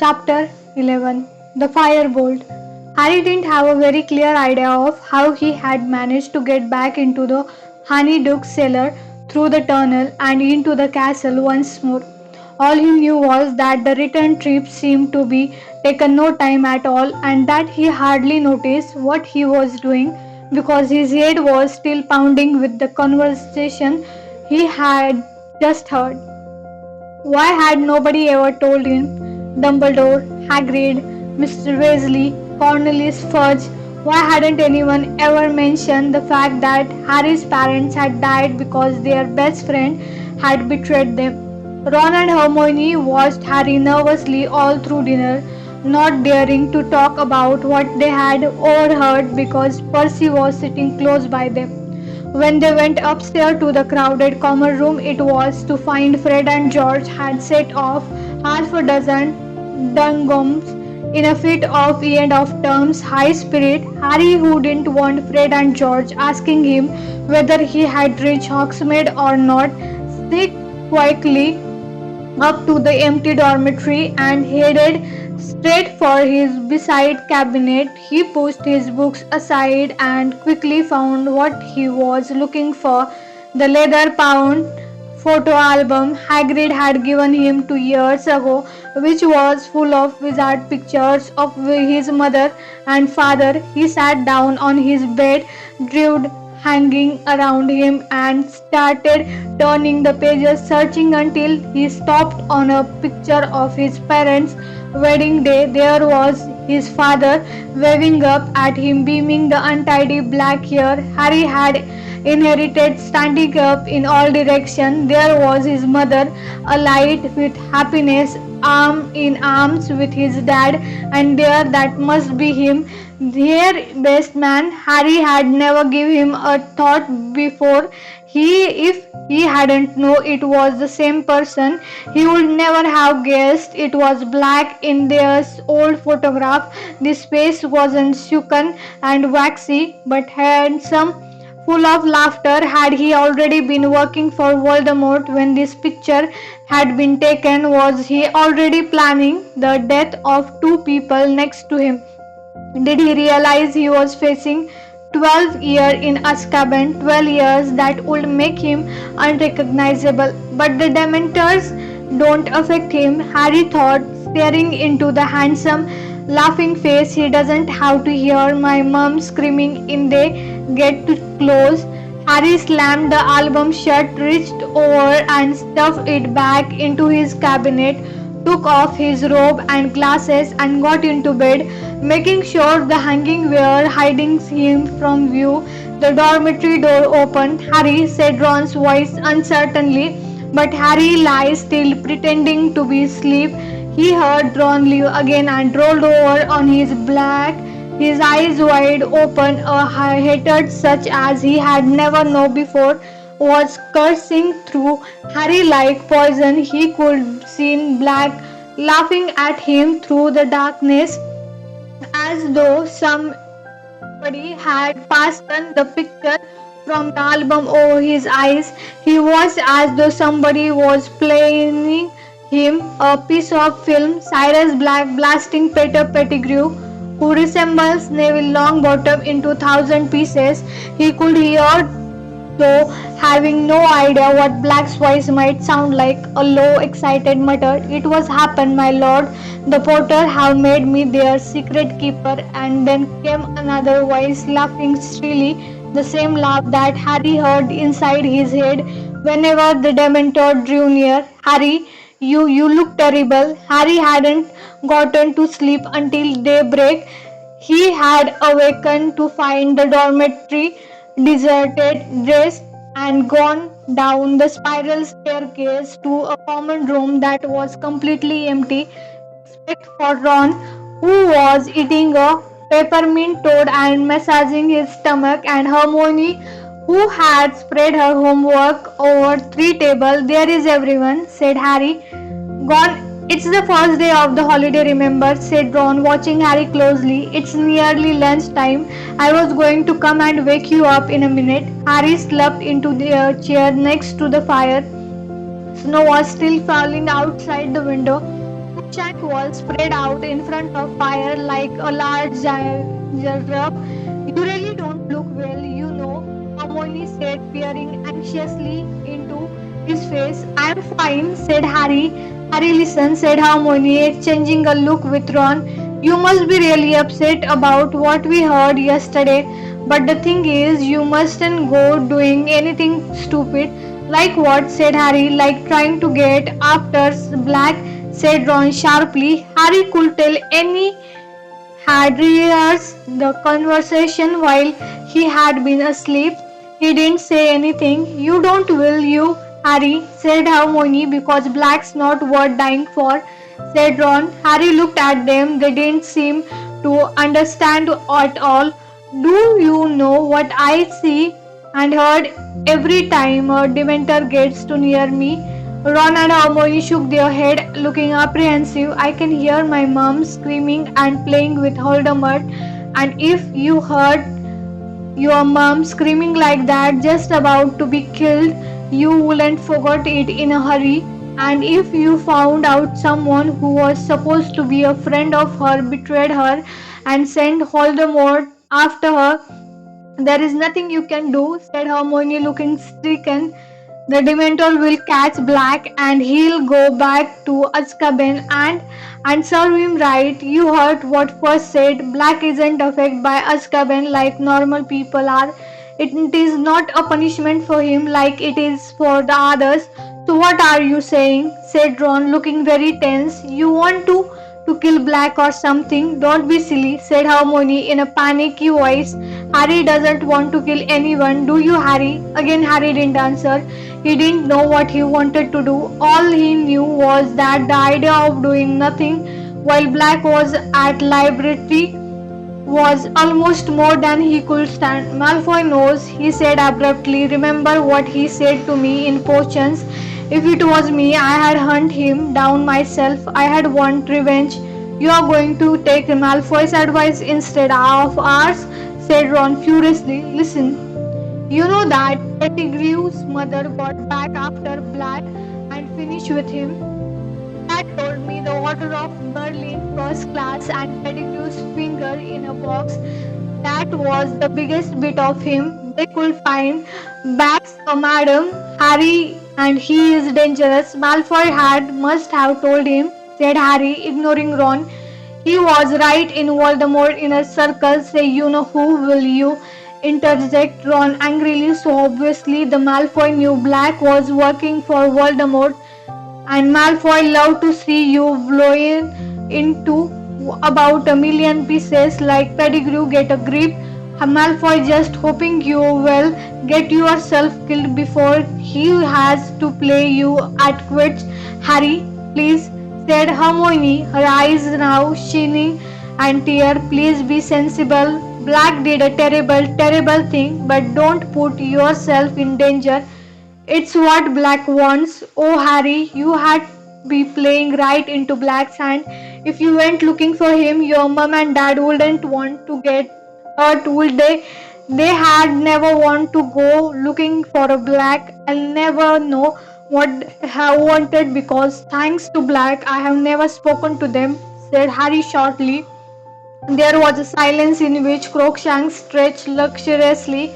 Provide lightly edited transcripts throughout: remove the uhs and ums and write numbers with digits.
Chapter 11. The Firebolt. Harry didn't have a very clear idea of how he had managed to get back into the Honeyduck cellar through the tunnel and into the castle once more. All he knew was that the return trip seemed to be taken no time at all and that he hardly noticed what he was doing because his head was still pounding with the conversation he had just heard. Why had nobody ever told him? Dumbledore, Hagrid, Mr. Weasley, Cornelius Fudge. Why hadn't anyone ever mentioned the fact that Harry's parents had died because their best friend had betrayed them? Ron and Hermione watched Harry nervously all through dinner, not daring to talk about what they had overheard because Percy was sitting close by them. When they went upstairs to the crowded common room, it was to find Fred and George had set off half a dozen dungums in a fit of end of terms high spirit. Harry, who didn't want Fred and George asking him whether he had reached Hogsmeade or not, sneaked quietly up to the empty dormitory and headed straight for his bedside cabinet. He pushed his books aside and quickly found what he was looking for, the leather-bound photo album Hagrid had given him 2 years ago, which was full of wizard pictures of his mother and father. He sat down on his bed, drew hanging around him and started turning the pages, searching until he stopped on a picture of his parents' wedding day. There was his father waving up at him, beaming the untidy black hair Harry had inherited, standing up in all directions. There was his mother, alight with happiness, arm in arms with his dad, and there that must be him, their best man. Harry had never given him a thought before. If he hadn't known it was the same person, he would never have guessed it was black in their old photograph. This face wasn't shaken and waxy, but handsome, full of laughter. Had he already been working for Voldemort when this picture had been taken? Was he already planning the death of two people next to him? Did he realize he was facing 12 years in Azkaban, 12 years that would make him unrecognizable? But the Dementors don't affect him, Harry thought, staring into the handsome, laughing face. He doesn't have to hear my mom screaming if they get too close. Harry slammed the album shut, reached over and stuffed it back into his cabinet, took off his robe and glasses and got into bed, making sure the hanging were hiding him from view. The dormitory door opened. Harry, said Ron's voice uncertainly, but Harry lay still, pretending to be asleep. He heard Ron leave again and rolled over on his back, his eyes wide open. A hatred such as he had never known before was coursing through Harry like poison. He could see Black laughing at him through the darkness as though somebody had fastened the picture from the album over his eyes. He watched as though somebody was playing him a piece of film. Cyrus Black blasting Peter Pettigrew, who resembles Neville Longbottom, into 1,000 pieces. He could hear, though having no idea what Black's voice might sound like, a low, excited mutter, "It was happened, my lord. The Potter have made me their secret keeper." And then came another voice, laughing shrilly, the same laugh that Harry heard inside his head whenever the Dementor drew near. "Harry, you look terrible." Harry hadn't gotten to sleep until daybreak. He had awakened to find the dormitory deserted, dressed, and gone down the spiral staircase to a common room that was completely empty, except for Ron, who was eating a peppermint toad and massaging his stomach, and Hermione, who had spread her homework over 3 tables. "There is everyone," said Harry. "Gone. It's the first day of the holiday, remember," said Ron, watching Harry closely. "It's nearly lunchtime. I was going to come and wake you up in a minute." Harry slumped into the chair next to the fire. Snow was still falling outside the window. Crookshank was spread out in front of fire like a large giraffe. You really don't look well, you know, Hermione said, peering anxiously into his face. I am fine, said Harry. Harry, listen, said Hermione, exchanging a look with Ron. You must be really upset about what we heard yesterday. But the thing is, you mustn't go doing anything stupid. Like what? Said Harry. Like trying to get after Black, said Ron sharply. Harry could tell any had rehearsed the conversation while he had been asleep. He didn't say anything. You don't, will you, Harry? Said Hermione, because Black's not worth dying for, said Ron. Harry looked at them. They didn't seem to understand at all. Do you know what I see and heard every time a Dementor gets too near me? Ron and Hermione shook their head, looking apprehensive. I can hear my mom screaming and playing with Voldemort. And if you heard your mom screaming like that, just about to be killed, you wouldn't forget it in a hurry. And if you found out someone who was supposed to be a friend of her betrayed her and sent Voldemort after her, there is nothing you can do, said Hermione, looking stricken. The Dementor will catch Black and he'll go back to Azkaban and serve him right. You heard what first said. Black isn't affected by Azkaban like normal people are. It is not a punishment for him like it is for the others. So what are you saying? Said Ron, looking very tense. You want to kill Black or something? Don't be silly, said Hermione in a panicky voice. Harry doesn't want to kill anyone, do you, Harry? Again, Harry didn't answer. He didn't know what he wanted to do. All he knew was that the idea of doing nothing while Black was at library was almost more than he could stand. Malfoy knows, he said abruptly. Remember what he said to me in Potions. If it was me, I had hunted him down myself. I had want revenge. You are going to take Malfoy's advice instead of ours, said Ron furiously. Listen, you know that Pettigrew's mother got back after Black and finished with him. Dad told me the order of Berlin first class and Pettigrew's finger in a box. That was the biggest bit of him they could find. Bags, madam, Harry, and he is dangerous. Malfoy must have told him, said Harry, ignoring Ron. He was right in Voldemort inner circle. Say you know who, will you? Interject Ron angrily. So obviously the Malfoy knew Black was working for Voldemort, and Malfoy loved to see you blown into about a million pieces like Pettigrew. Get a grip. Malfoy just hoping you will get yourself killed before he has to play you at quits. Harry, please, said Hermione, her eyes now shining and tear. Please be sensible. Black did a terrible, terrible thing, but don't put yourself in danger. It's what Black wants. Oh, Harry, you had be playing right into Black's hand. If you went looking for him, your mom and dad wouldn't want to get hurt, would they? They had never want to go looking for a Black. I'll never know what I have wanted because thanks to Black, I have never spoken to them, said Harry shortly. There was a silence in which Crookshanks stretched luxuriously,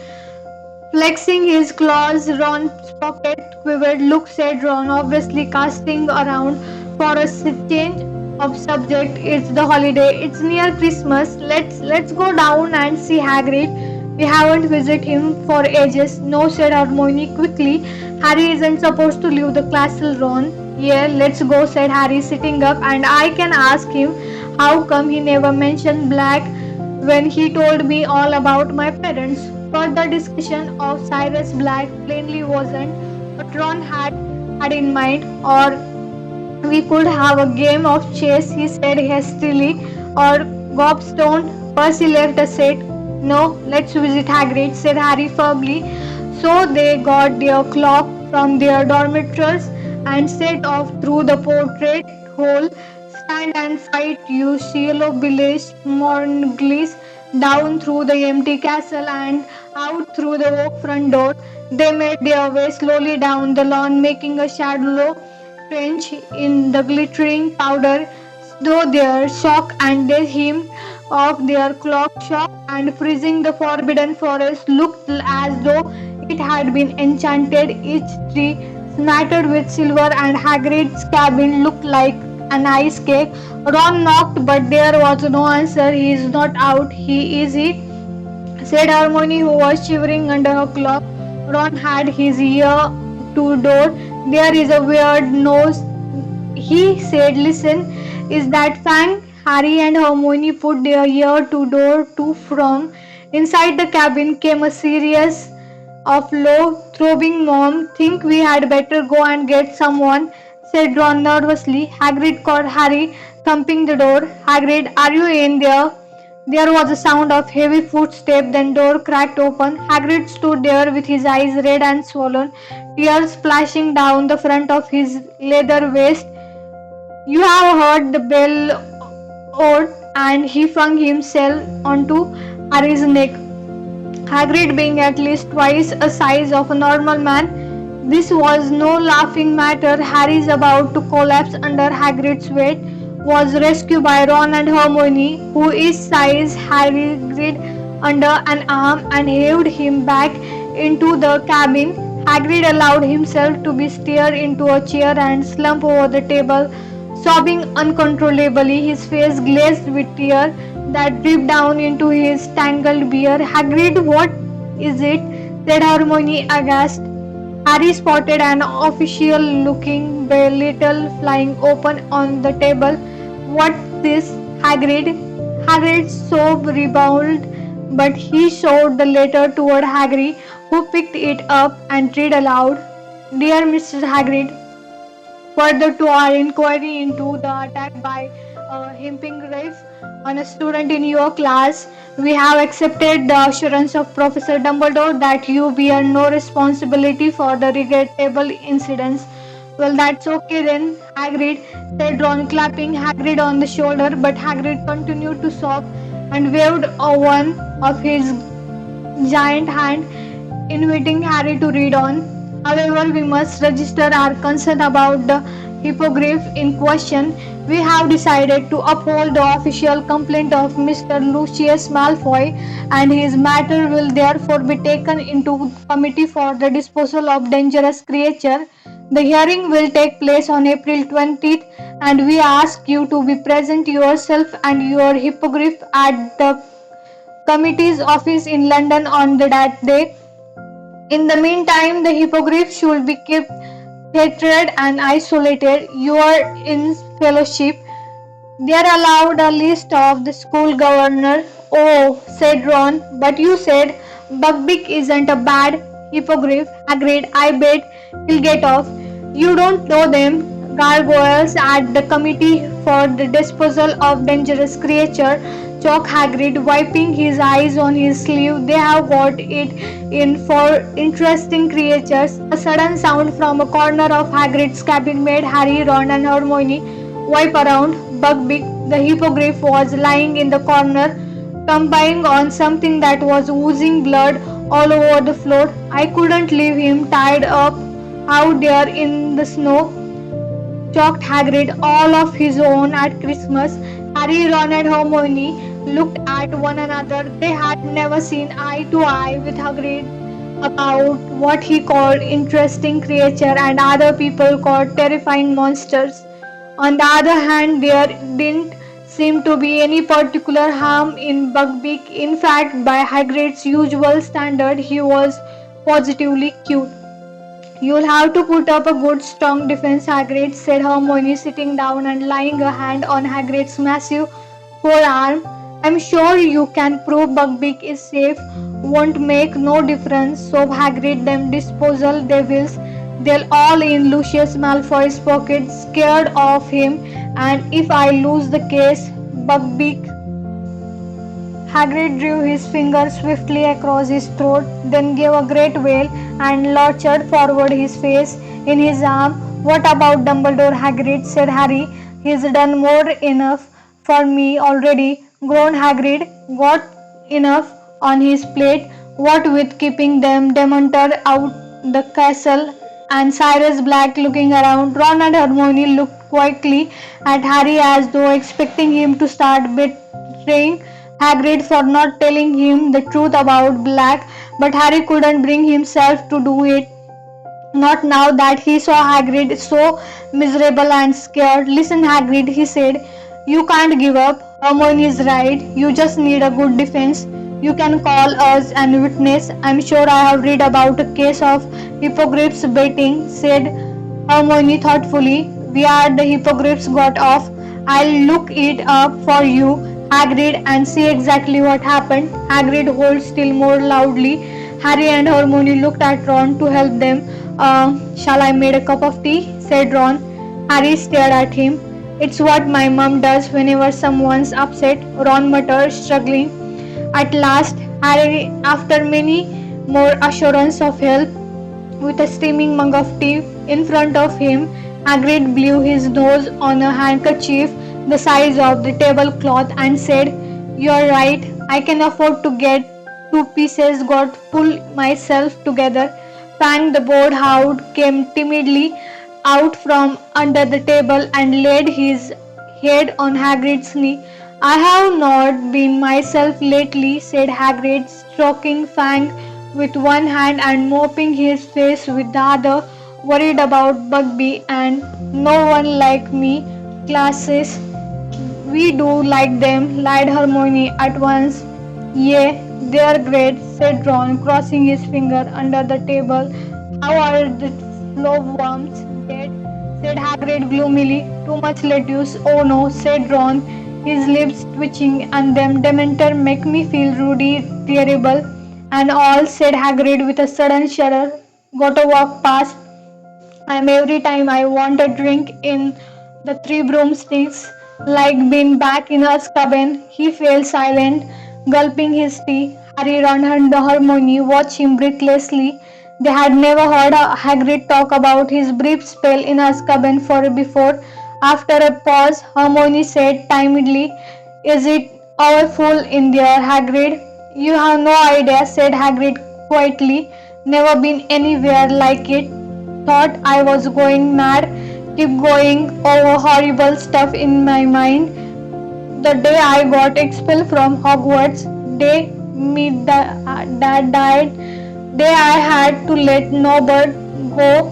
flexing his claws. Ron's pocket quivered. Look, said Ron, obviously casting around for a change of subject. It's the holiday. It's near Christmas. Let's go down and see Hagrid. We haven't visited him for ages. No, said Hermione quickly. Harry isn't supposed to leave the castle, Ron. Yeah, let's go, said Harry, sitting up, and I can ask him how come he never mentioned Black when he told me all about my parents. Further discussion of Cyrus Black plainly wasn't what Ron had in mind. Or we could have a game of chess, he said hastily, or gobstone. Percy left a set. No, let's visit Hagrid, said Harry firmly. So they got their clock from their dormitories and set off through the portrait hole. Stand and fight, you yellow village morglis, down through the empty castle and out through the oak front door. They made their way slowly down the lawn, making a shallow trench in the glittering powder. Though their shock and the hymn of their clock shock and freezing the forbidden forest looked as though it had been enchanted. Each tree smattered with silver and Hagrid's cabin looked like an ice cake. Ron knocked, but there was no answer. He is not out. He is he, said Harmony, who was shivering under her cloak. Ron had his ear to door. There is a weird nose, he said. Listen, is that Fang? Harry and Hermione put their ear to door too. From inside the cabin came a series of low, throbbing mom. Think we had better go and get someone, said Ron nervously. Hagrid caught Harry, thumping the door. Hagrid, are you in there? There was a sound of heavy footsteps, then door cracked open. Hagrid stood there with his eyes red and swollen, tears splashing down the front of his leather vest. You have heard the bell out, and he flung himself onto Harry's neck. Hagrid being at least twice the size of a normal man, this was no laughing matter. Harry is about to collapse under Hagrid's weight, was rescued by Ron and Hermione, who each seized Hagrid under an arm and heaved him back into the cabin. Hagrid allowed himself to be steered into a chair and slumped over the table, sobbing uncontrollably, his face glazed with tears that dripped down into his tangled beard. Hagrid, what is it? Said Hermione aghast. Harry spotted an official looking little flying open on the table. What's this, Hagrid? Hagrid's sob rebounded, but he showed the letter toward Hagrid, who picked it up and read aloud. Dear Mr. Hagrid, further to our inquiry into the attack by Hippogriff on a student in your class, we have accepted the assurance of Professor Dumbledore that you bear no responsibility for the regrettable incidents. Well, that's okay then, Hagrid, said Ron, clapping Hagrid on the shoulder, but Hagrid continued to sob and waved one of his giant hand, inviting Harry to read on. However, we must register our concern about the hippogriff in question. We have decided to uphold the official complaint of Mr. Lucius Malfoy, and his matter will therefore be taken into committee for the disposal of dangerous creature. The hearing will take place on April 20th, and we ask you to be present yourself and your hippogriff at the committee's office in London on that day. In the meantime, the hippogriff should be kept tethered and isolated. You are in fellowship. They are allowed a list of the school governor. Oh, said Ron, but you said Buckbeak isn't a bad hippogriff. Agreed, I bet he'll get off. You don't know them. Gargoyles at the committee for the disposal of dangerous creature. Chalk Hagrid, wiping his eyes on his sleeve. They have got it in for interesting creatures. A sudden sound from a corner of Hagrid's cabin made Harry, Ron, and Hermione wipe around. Buckbeak, the hippogriff, was lying in the corner, tumbling on something that was oozing blood all over the floor. I couldn't leave him tied up out there in the snow, choked Hagrid, all of his own at Christmas. Harry, Ron, and Hermione looked at one another. They had never seen eye to eye with Hagrid about what he called interesting creature and other people called terrifying monsters. On the other hand, there didn't seem to be any particular harm in Buckbeak. In fact, by Hagrid's usual standard, he was positively cute. You'll have to put up a good strong defense, Hagrid, said Hermione, sitting down and laying a hand on Hagrid's massive forearm. I'm sure you can prove Buckbeak is safe. Won't make no difference, so Hagrid them disposal devils. They'll all in Lucius Malfoy's pocket, scared of him, and if I lose the case, Buckbeak. Hagrid drew his finger swiftly across his throat, then gave a great wail and lurched forward, his face in his arm. What about Dumbledore, Hagrid, said Harry. He's done more enough for me already, groaned Hagrid. Got enough on his plate, what with keeping them Dementor out the castle and Cyrus Black looking around. Ron and Hermione looked quickly at Harry as though expecting him to start betraying Hagrid for not telling him the truth about Black, but Harry couldn't bring himself to do it. Not now that he saw Hagrid so miserable and scared. Listen, Hagrid, he said, you can't give up. Hermione is right. You just need a good defense. You can call us and witness. I'm sure I have read about a case of hippogriffs baiting, said Hermione thoughtfully. We are the hippogriffs got off. I'll look it up for you, Hagrid, and see exactly what happened. Hagrid holds still more loudly. Harry and Hermione looked at Ron to help them. Shall I make a cup of tea? Said Ron. Harry stared at him. It's what my mum does whenever someone's upset, Ron muttered, struggling. At last, Harry, after many more assurance of help, with a steaming mug of tea in front of him, Hagrid blew his nose on a handkerchief the size of the tablecloth and said, You're right, I can afford to get 2 pieces. Got pull myself together. Fang the boarhound came timidly out from under the table and laid his head on Hagrid's knee. I have not been myself lately, said Hagrid, stroking Fang with one hand and mopping his face with the other, worried about Bugby and no one like me. Classes, we do like them, lied Hermione at once. Yeah, they're great, said Ron, crossing his finger under the table. How are the glowworms dead? Said Hagrid gloomily. Too much lettuce. Oh no, said Ron, his lips twitching, and them Dementor make me feel really terrible. And all, said Hagrid with a sudden shudder. Gotta walk past. I'm every time I want a drink in the Three Broomsticks, like being back in Azkaban. He fell silent, gulping his tea. Harry, Ron, and Hermione watched him breathlessly. They had never heard Hagrid talk about his brief spell in Azkaban before. After a pause, Hermione said timidly, Is it our fool in there, Hagrid? You have no idea, said Hagrid quietly. Never been anywhere like it. Thought I was going mad. Keep going over horrible stuff in my mind. The day I got expelled from Hogwarts, day me dad died, day I had to let Norbert go.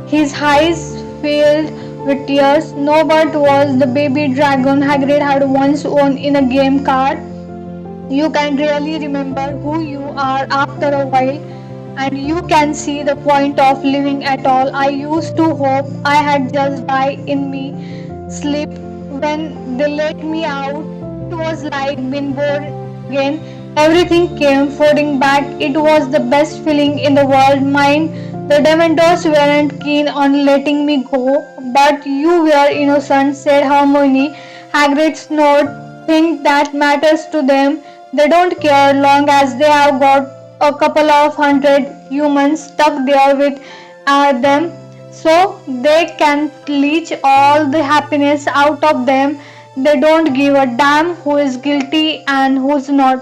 His eyes filled with tears. Norbert was the baby dragon Hagrid had once owned in a game card. You can really remember who you are after a while, and you can see the point of living at all. I used to hope I had just died in me sleep. When they let me out, it was like being born again. Everything came flooding back. It was the best feeling in the world. Mine, the Dementors weren't keen on letting me go, but you were innocent, said Hermione. Hagrid snored. Think that matters to them. They don't care long as they have got a couple of hundred humans stuck there with them, so they can leech all the happiness out of them. They don't give a damn who is guilty and who's not.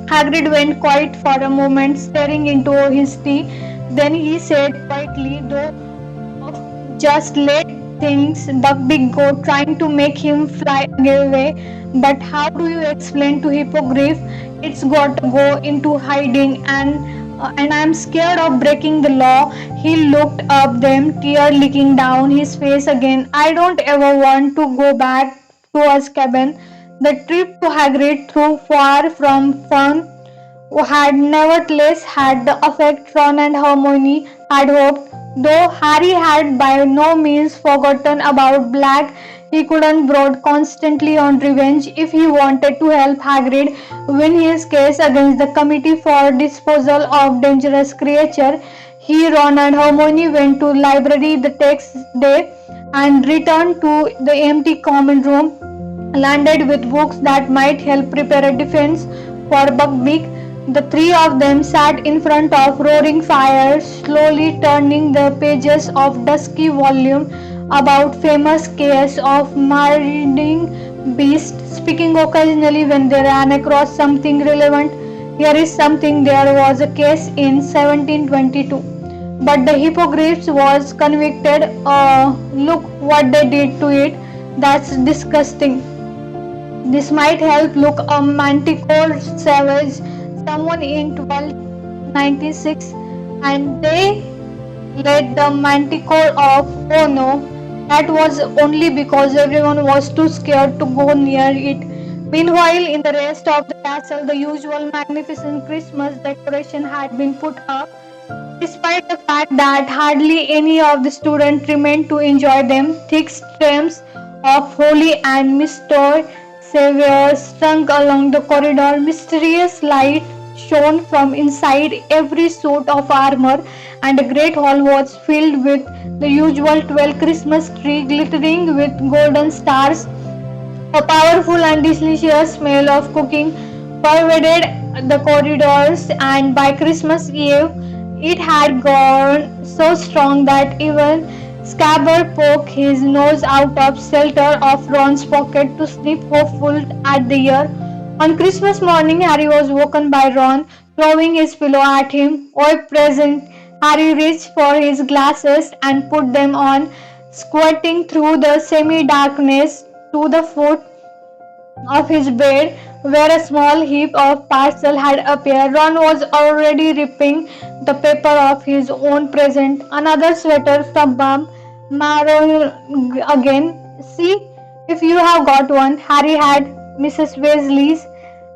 Hagrid went quiet for a moment, staring into his tea. Then he said quietly, though, just let things Buckbeak go, trying to make him fly away. But how do you explain to Hippogriff it's got to go into hiding and I'm scared of breaking the law? He looked up them, tear leaking down his face again. I don't ever want to go back to Azkaban. The trip to Hagrid through far from fun had nevertheless had the effect Ron and Hermione had hoped. Though Harry had by no means forgotten about Black, he couldn't brood constantly on revenge if he wanted to help Hagrid win his case against the Committee for Disposal of Dangerous Creatures. He, Ron and Hermione went to the library the next day and returned to the empty common room, landed with books that might help prepare a defense for Buckbeak. The three of them sat in front of roaring fires, slowly turning the pages of dusky volume about famous case of marauding beasts, speaking occasionally when they ran across something relevant. Here is something. There was a case in 1722 But the hippogriff was convicted. Look what they did to it. That's disgusting. This might help. Look, a manticore savage someone in 1296 and they let the manticore off. Oh no, that was only because everyone was too scared to go near it. Meanwhile, in the rest of the castle, the usual magnificent Christmas decoration had been put up. Despite the fact that hardly any of the students remained to enjoy them, thick streams of holly and mistletoe saviors strung along the corridor. Mysterious light shone from inside every suit of armor, and the great hall was filled with the usual 12 Christmas tree glittering with golden stars. A powerful and delicious smell of cooking pervaded the corridors, and by Christmas Eve it had gone so strong that even Scabbard poked his nose out of shelter of Ron's pocket to sniff hopeful at the year. On Christmas morning, Harry was woken by Ron throwing his pillow at him. "Oh, present!" Harry reached for his glasses and put them on, squinting through the semi-darkness to the foot of his bed where a small heap of parcel had appeared. Ron was already ripping the paper of his own present. Another sweater from Mom Maron again. "See if you have got one." Harry had Mrs. Weasley's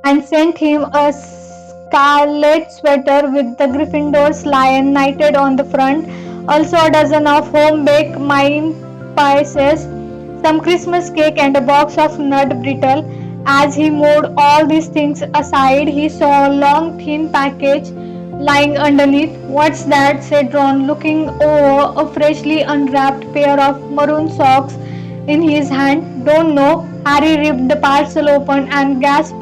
and sent him a scarlet sweater with the Gryffindor's lion knitted on the front. Also a dozen of home-baked mine pies, some Christmas cake and a box of nut brittle. As he moved all these things aside, he saw a long thin package lying underneath. "What's that?" said Ron, looking over a freshly unwrapped pair of maroon socks in his hand. "Don't know." Harry ripped the parcel open and gasped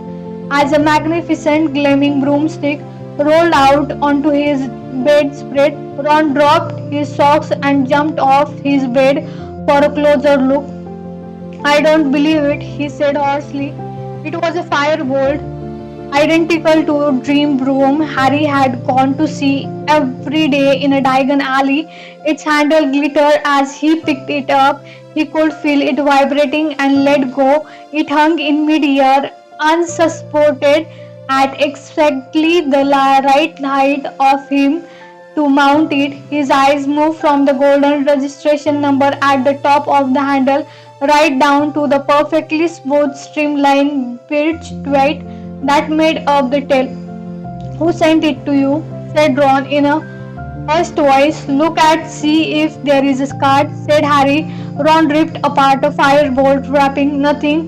as a magnificent gleaming broomstick rolled out onto his bedspread. Ron dropped his socks and jumped off his bed for a closer look. "I don't believe it," he said hoarsely. It was a firebolt, identical to a dream broom Harry had gone to see every day in a Diagon alley. Its handle glittered as he picked it up. He could feel it vibrating and let go. It hung in mid-air, unsupported, at exactly the right height of him to mount it. His eyes moved from the golden registration number at the top of the handle right down to the perfectly smooth streamlined birch twig that made up the tail. "Who sent it to you?" said Ron in a hushed voice. "Look at see if there is a card," said Harry. Ron ripped apart a firebolt wrapping. "Nothing."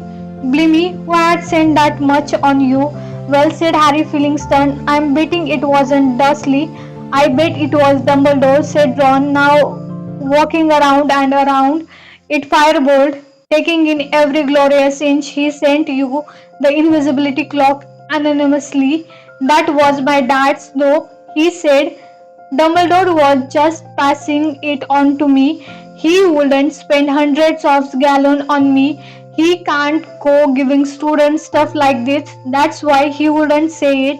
"Blimey, who had sent that much on you?" "Well," said Harry, feeling stunned, "I'm betting it wasn't Dursley." "I bet it was Dumbledore," said Ron, now walking around and around it. "Firebolt, taking in every glorious inch. He sent you the invisibility cloak anonymously." "That was my dad's, though," he said. "Dumbledore was just passing it on to me. He wouldn't spend hundreds of gallons on me. He can't go giving students stuff like this. That's why he wouldn't say it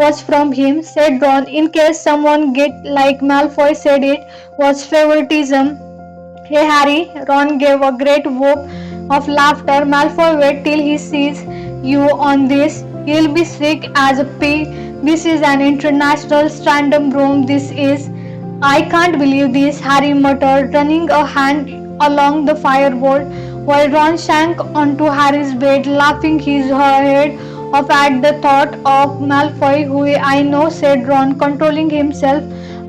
was from him," said Ron, "in case someone get like Malfoy said it was favoritism." "Hey Harry," Ron gave a great whoop of laughter. "Malfoy, wait till he sees you on this. He'll be sick as a pig. This is an international random room, this is." "I can't believe this," Harry muttered, running a hand along the firebolt, while Ron sank onto Harry's bed, laughing his head off at the thought of Malfoy. "Who I know," said Ron, controlling himself.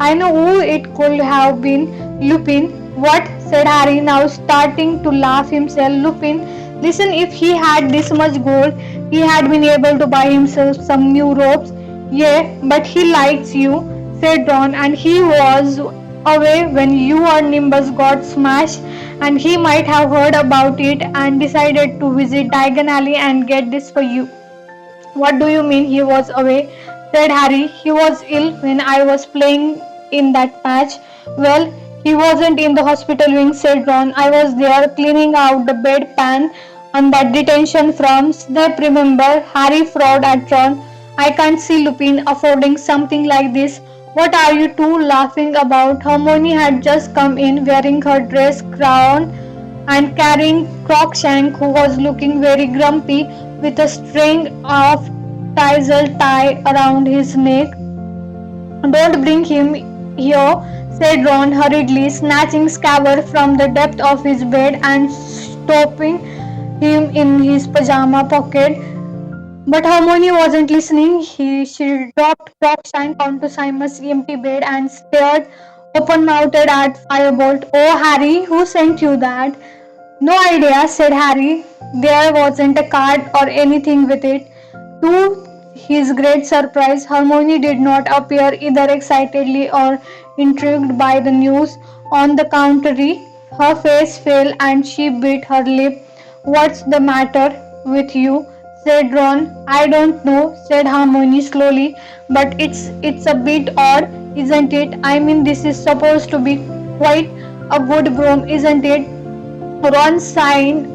"I know who it could have been. Lupin." "What?" said Harry, now starting to laugh himself. "Lupin? Listen, if he had this much gold, he had been able to buy himself some new robes." "Yeah, but he likes you," said Ron, "and he was away when you or Nimbus got smashed, and he might have heard about it and decided to visit Diagon Alley and get this for you." "What do you mean he was away?" said Harry. "He was ill when I was playing in that patch." "Well, he wasn't in the hospital wing," said Ron. "I was there cleaning out the bedpan on that detention from Snape, remember?" Harry frowned at Ron. "I can't see Lupin affording something like this. What are you two laughing about? Hermione had just come in wearing her dress crown and carrying Crookshank, who was looking very grumpy with a string of tinsel tie around his neck. Don't bring him here, said Ron hurriedly, snatching Scabbard from the depth of his bed and stopping him in his pajama pocket. But Hermione wasn't listening. She dropped Crookshank onto Simon's empty bed and stared open-mouthed at Firebolt. Oh, Harry, who sent you that? No idea, said Harry. There wasn't a card or anything with it. To his great surprise, Hermione did not appear either excitedly or intrigued by the news. On the contrary, her face fell and she bit her lip. What's the matter with you? Said Ron. I don't know, said Hermione slowly, but it's a bit odd, isn't it? I mean, this is supposed to be quite a good broom, isn't it? Ron sighed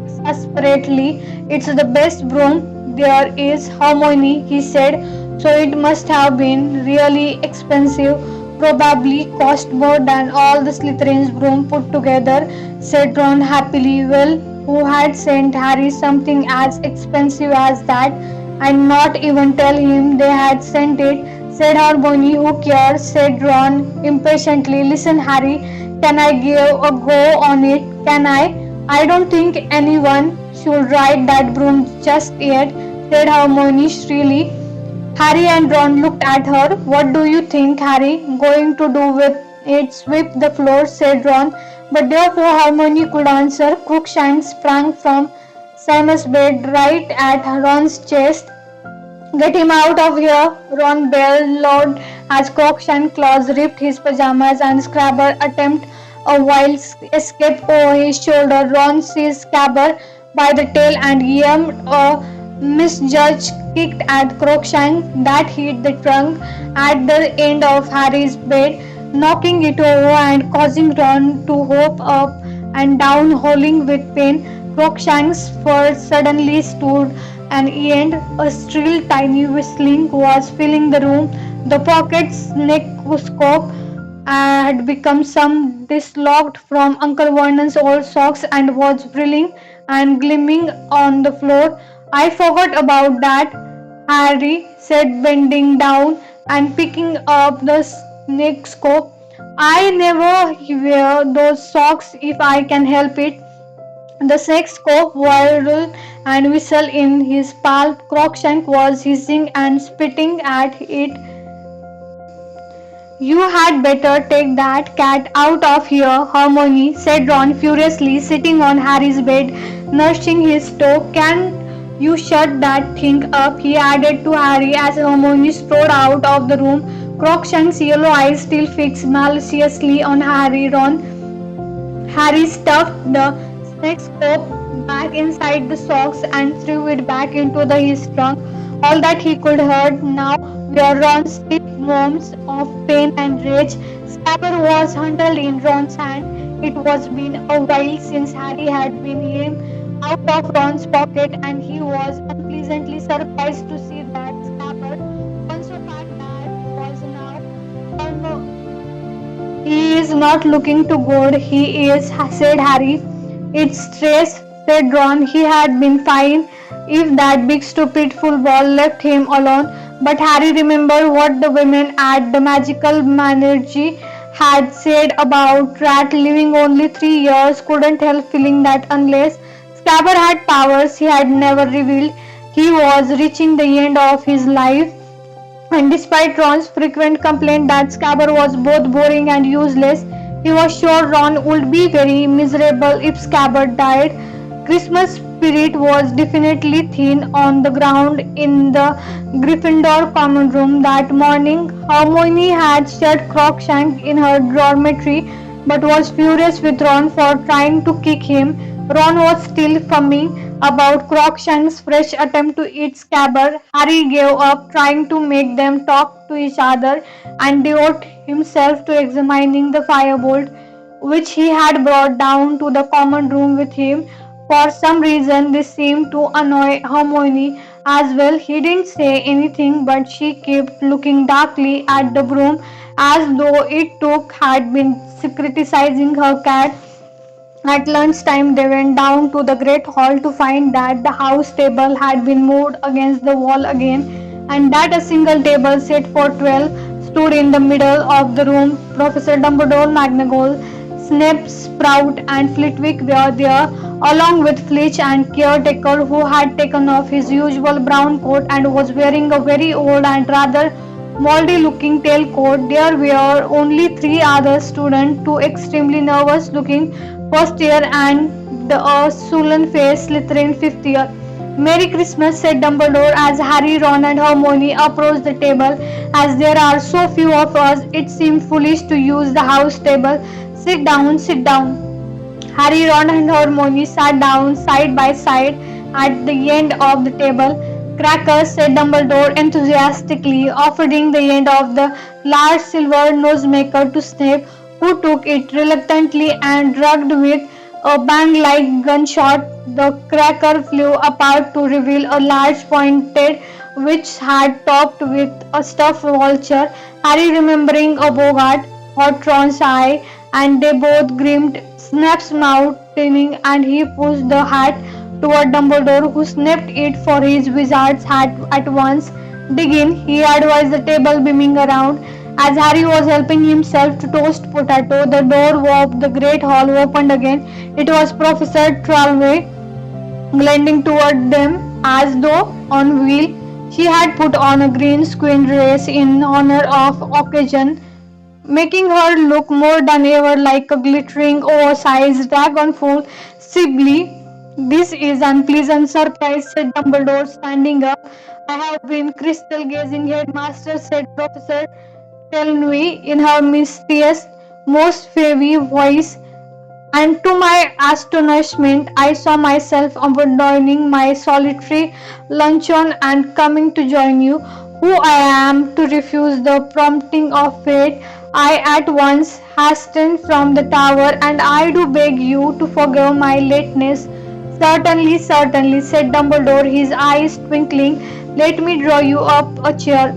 exasperately. It's the best broom there is, Harmony, he said. So it must have been really expensive. Probably cost more than all the Slytherin's broom put together, said Ron happily. Well, who had sent Harry something as expensive as that and not even tell him they had sent it, said Harmony. Who cares, said Ron impatiently. Listen, Harry, can I give a go on it? Can I? I don't think anyone should ride that broom just yet, said Hermione shrilly. Harry and Ron looked at her. What do you think, Harry, going to do with it? Sweep the floor, said Ron. But before Hermione could answer, Crookshank sprang from Simon's bed right at Ron's chest. Get him out of here, Ron bellowed as Crookshank claws ripped his pajamas and Scrabber attempted a wild escape over his shoulder. Ron seized Scrabber by the tail and yanked a misjudged kick at Crookshank that hit the trunk at the end of Harry's bed, knocking it over and causing Ron to hop up and down, howling with pain. Crookshank's fur suddenly stood on end. A shrill, tiny whistling was filling the room. The pocket's neckoscope had become some dislodged from Uncle Vernon's old socks and was brilliant and gleaming on the floor. I forgot about that, Harry said, bending down and picking up the neckoscope. I never wear those socks if I can help it. The sex-scope whirled and whistled in his palm. Crookshank was hissing and spitting at it. You had better take that cat out of here, Hermione, said Ron furiously, sitting on Harry's bed, nursing his toe. Can you shut that thing up? He added to Harry as Hermione strode out of the room. Crookshank's yellow eyes still fixed maliciously on Harry. Harry stuffed the stethoscope back inside the socks and threw it back into his trunk. All that he could hear now were Ron's deep moans of pain and rage. Scrabble was huddled in Ron's hand. It was been a while since Harry had been him out of Ron's pocket, and he was unpleasantly surprised to see that Scrabble, once so fat that was now he is not looking too good, he is, said Harry. It's stress, said Ron. He had been fine if that big stupid football left him alone. But Harry remembered what the women at the magical menagerie had said about Rat living only 3 years. Couldn't help feeling that unless Scabber had powers he had never revealed, he was reaching the end of his life. And despite Ron's frequent complaint that Scabber was both boring and useless, he was sure Ron would be very miserable if Scabber died. Christmas spirit was definitely thin on the ground in the Gryffindor common room that morning. Hermione had shut Crookshank in her dormitory but was furious with Ron for trying to kick him. Ron was still fuming about Crookshank's fresh attempt to eat Scabber. Harry gave up trying to make them talk to each other and devoted himself to examining the firebolt which he had brought down to the common room with him. For some reason this seemed to annoy Hermione. as well. He didn't say anything, but she kept looking darkly at the broom as though it took had been criticizing her cat. At lunchtime, they went down to the great hall to find that the house table had been moved against the wall again, and that a single table set for 12 stood in the middle of the room. Professor Dumbledore, McGonagall, Snape, Sprout, and Flitwick were there, along with Filch and Caretaker, who had taken off his usual brown coat and was wearing a very old and rather moldy looking tailcoat. There were only three other students, two extremely nervous looking first year and the sullen faced Slytherin fifth year. Merry Christmas, said Dumbledore as Harry, Ron, and Hermione approached the table. As there are so few of us, it seemed foolish to use the house table. Sit down, sit down. Harry, Ron, and Hermione sat down side by side at the end of the table. Crackers, said Dumbledore enthusiastically, offering the end of the large silver nosemaker to Snape, who took it reluctantly and drugged with a bang-like gunshot. The cracker flew apart to reveal a large pointed which had topped with a stuffed vulture. Harry, remembering a Bogart, caught Ron's eye, and they both grinned. Snape's mouth tinning, and he pushed the hat toward Dumbledore, who sniffed it for his wizard's hat at once. Dig in, he advised, the table beaming around. As Harry was helping himself to toast potato, the door of the great hall opened again. It was Professor Trelawney, gliding toward them as though on wheel. She had put on a green squint dress in honor of occasion, making her look more than ever like a glittering, oversized dragonful Sibyl. This is unpleasant surprise, said Dumbledore, standing up. I have been crystal gazing, headmaster, said Professor Trelawney in her mistiest, most fairy voice, and to my astonishment, I saw myself abandoning my solitary luncheon and coming to join you. Who I am to refuse the prompting of fate. I at once hastened from the tower, and I do beg you to forgive my lateness. Certainly, certainly, said Dumbledore, his eyes twinkling. Let me draw you up a chair.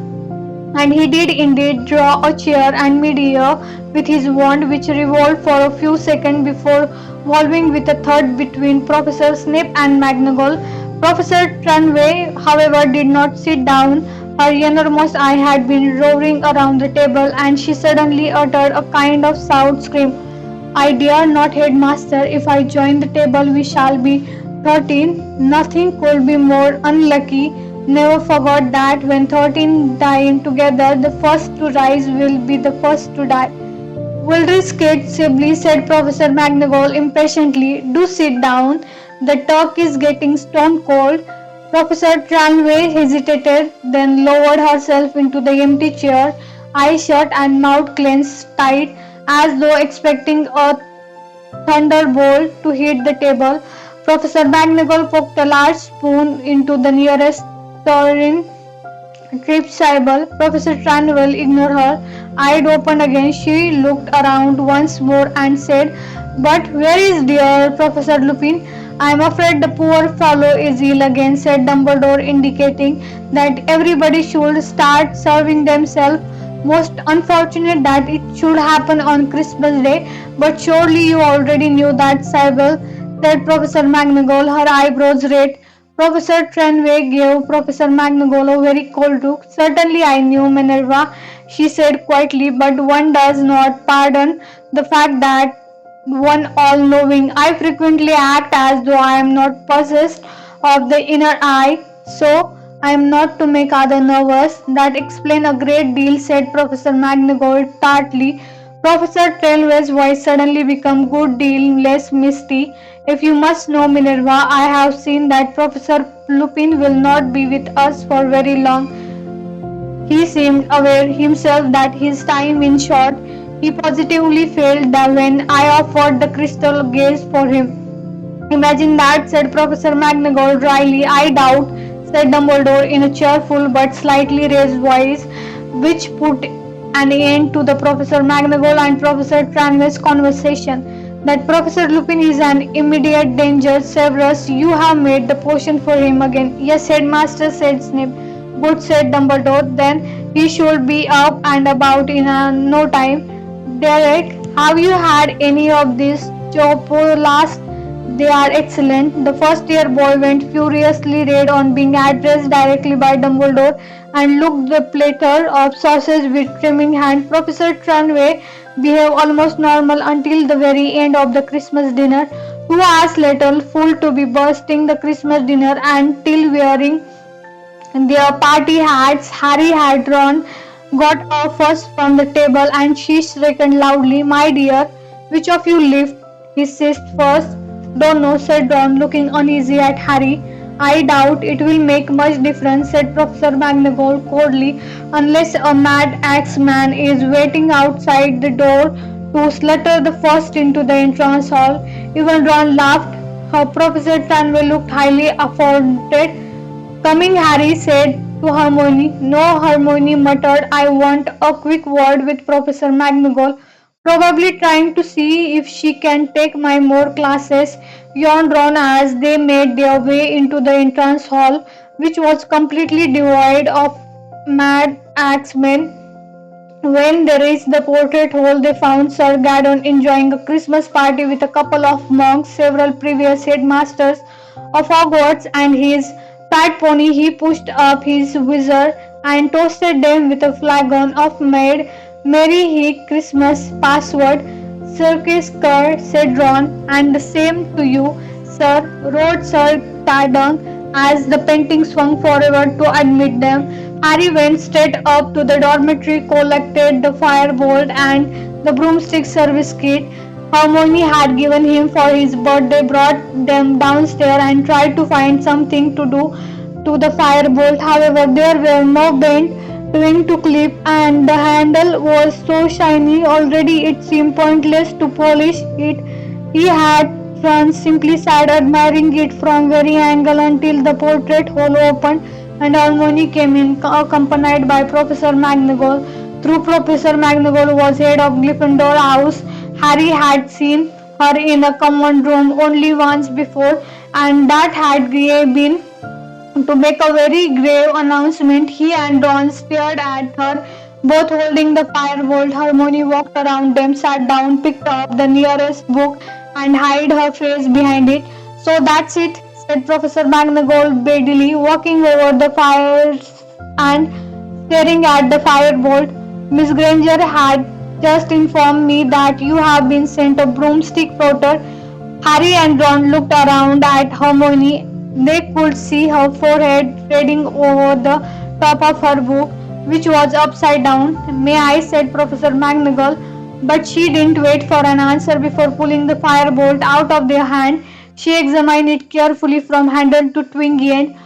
And he did indeed draw a chair and mid-air with his wand, which revolved for a few seconds before volving with a third between Professor Snape and McGonagall. Professor Trelawney, however, did not sit down. Her enormous eye had been roving around the table, and she suddenly uttered a kind of sound scream. I dare not, headmaster. If I join the table, we shall be 13. Nothing could be more unlucky. Never forget that when 13 dine together, the first to rise will be the first to die. We'll risk it, Sibyl, said Professor McGonagall impatiently. Do sit down. The talk is getting stone cold. Professor Trelawney hesitated, then lowered herself into the empty chair, eyes shut and mouth clenched tight, as though expecting a thunderbolt to hit the table. Professor McGonagall poked a large spoon into the nearest tureen. Tripped Sybil. Professor Trelawney ignored her. Eyes opened again. She looked around once more and said, But where is dear Professor Lupin? I am afraid the poor fellow is ill again, said Dumbledore, indicating that everybody should start serving themselves. Most unfortunate that it should happen on Christmas Day, but surely you already knew that, Sybil, said Professor McGonagall, her eyebrows raised. Professor Trelawney gave Professor McGonagall a very cold look. Certainly I knew, Minerva, she said quietly, but one does not pardon the fact that one all-knowing. I frequently act as though I am not possessed of the inner eye, so I am not to make others nervous. That explains a great deal, said Professor McGonagall tartly. Professor Trelawney's voice suddenly became a good deal less misty. If you must know, Minerva, I have seen that Professor Lupin will not be with us for very long. He seemed aware himself that his time is short. He positively felt that when I offered the crystal gaze for him. Imagine that, said Professor McGonagall dryly. I doubt, said Dumbledore in a cheerful but slightly raised voice, which put an end to the Professor McGonagall and Professor Trelawney's conversation. That Professor Lupin is an immediate danger. Severus, you have made the potion for him again. Yes, headmaster, said Snape. Good, said Dumbledore. Then he should be up and about in no time. Derek, have you had any of these chopolas? They are excellent. The first year boy went furiously red on being addressed directly by Dumbledore and looked the platter of sausage with trembling hand. Professor Trunway behaved almost normal until the very end of the Christmas dinner. 2 hours later, full to be bursting the Christmas dinner and till wearing their party hats, Harry had Ron got up first from the table and she shrieked loudly, "My dear, which of you lived?" he said first. "Don't know," said Ron, looking uneasy at Harry. "I doubt it will make much difference," said Professor McGonagall coldly, "unless a mad axe man is waiting outside the door to slaughter the first into the entrance hall." Even Ron laughed. Professor Tanway looked highly affronted. "Coming," Harry said to Hermione. "No," Hermione muttered. "I want a quick word with Professor McGonagall. Probably trying to see if she can take my more classes," yawned Ron as they made their way into the entrance hall, which was completely devoid of mad axemen. When they reached the portrait hall, they found Sir Gaddon enjoying a Christmas party with a couple of monks, several previous headmasters of Hogwarts, and his fat pony. He pushed up his visor and toasted them with a flagon of made Merry He Christmas password. "Circus Cur," said Ron, "and the same to you, sir," roared Sir Gaddon as the painting swung forward to admit them. Harry went straight up to the dormitory, collected the firebolt and the broomstick service kit Hermione had given him for his birthday, brought them downstairs, and tried to find something to do to the firebolt. However, there were no bent twig to clip, and the handle was so shiny already it seemed pointless to polish it. He had once simply sat admiring it from very angle until the portrait hole opened and Hermione came in, accompanied by Professor McGonagall. Through Professor McGonagall was head of Gryffindor House. Harry had seen her in a common room only once before, and that had been to make a very grave announcement. He and Ron stared at her, both holding the firebolt. Hermione walked around them, sat down, picked up the nearest book, and hid her face behind it. "So that's it," said Professor McGonagall badly, walking over the fires and staring at the firebolt. "Miss Granger had just informed me that you have been sent a broomstick porter." Harry and Ron looked around at Hermione. They could see her forehead treading over the top of her book, which was upside down. "May I?" said Professor McGonagall, but she didn't wait for an answer. Before pulling the firebolt out of their hand, she examined it carefully from handle to twingy end.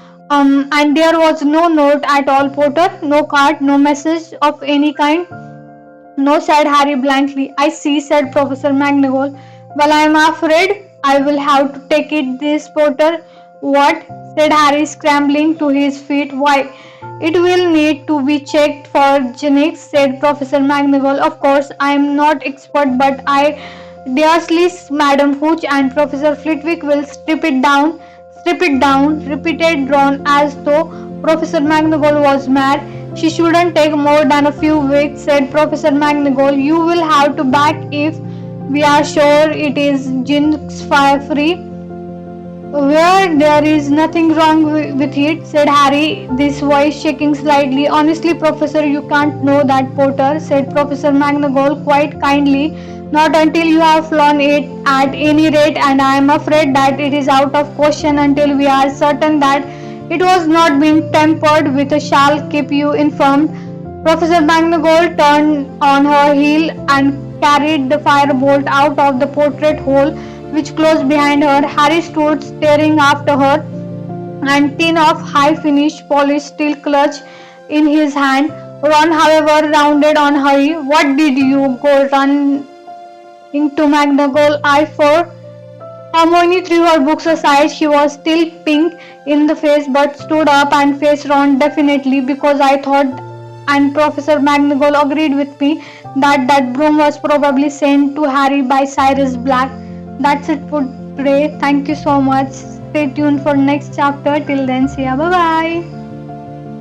And there was no note at all, Potter. No card, no message of any kind. "No," said Harry blankly. "I see," said Professor McGonagall. "Well, I am afraid I will have to take it this Potter." "What?" said Harry, scrambling to his feet. "Why, it will need to be checked for genetics," said Professor McGonagall. "Of course, I am not expert, but I daresay Madam Hooch and Professor Flitwick will strip it down." "Strip it down," repeated Ron as though Professor McGonagall was mad. "She shouldn't take more than a few weeks," said Professor McGonagall. "You will have to back if we are sure it is jinx free." "Where there is nothing wrong with it," said Harry, this voice shaking slightly. "Honestly, Professor, you can't know that, Potter," said Professor McGonagall quite kindly. "Not until you have flown it at any rate, and I am afraid that it is out of question until we are certain that it was not being tampered with. Shall keep you informed." Professor McGonagall turned on her heel and carried the firebolt out of the portrait hole, which closed behind her. Harry stood staring after her, and tin of high-finished polished steel clutch in his hand. Ron, however, rounded on Harry. "What did you go running to McGonagall eye for?" Hermione threw her books aside. She was still pink in the face, but stood up and faced Ron. "Definitely, because I thought, and Professor McGonagall agreed with me, that that broom was probably sent to Harry by Sirius Black." That's it for today. Thank you so much. Stay tuned for next chapter. Till then, see ya. Bye bye.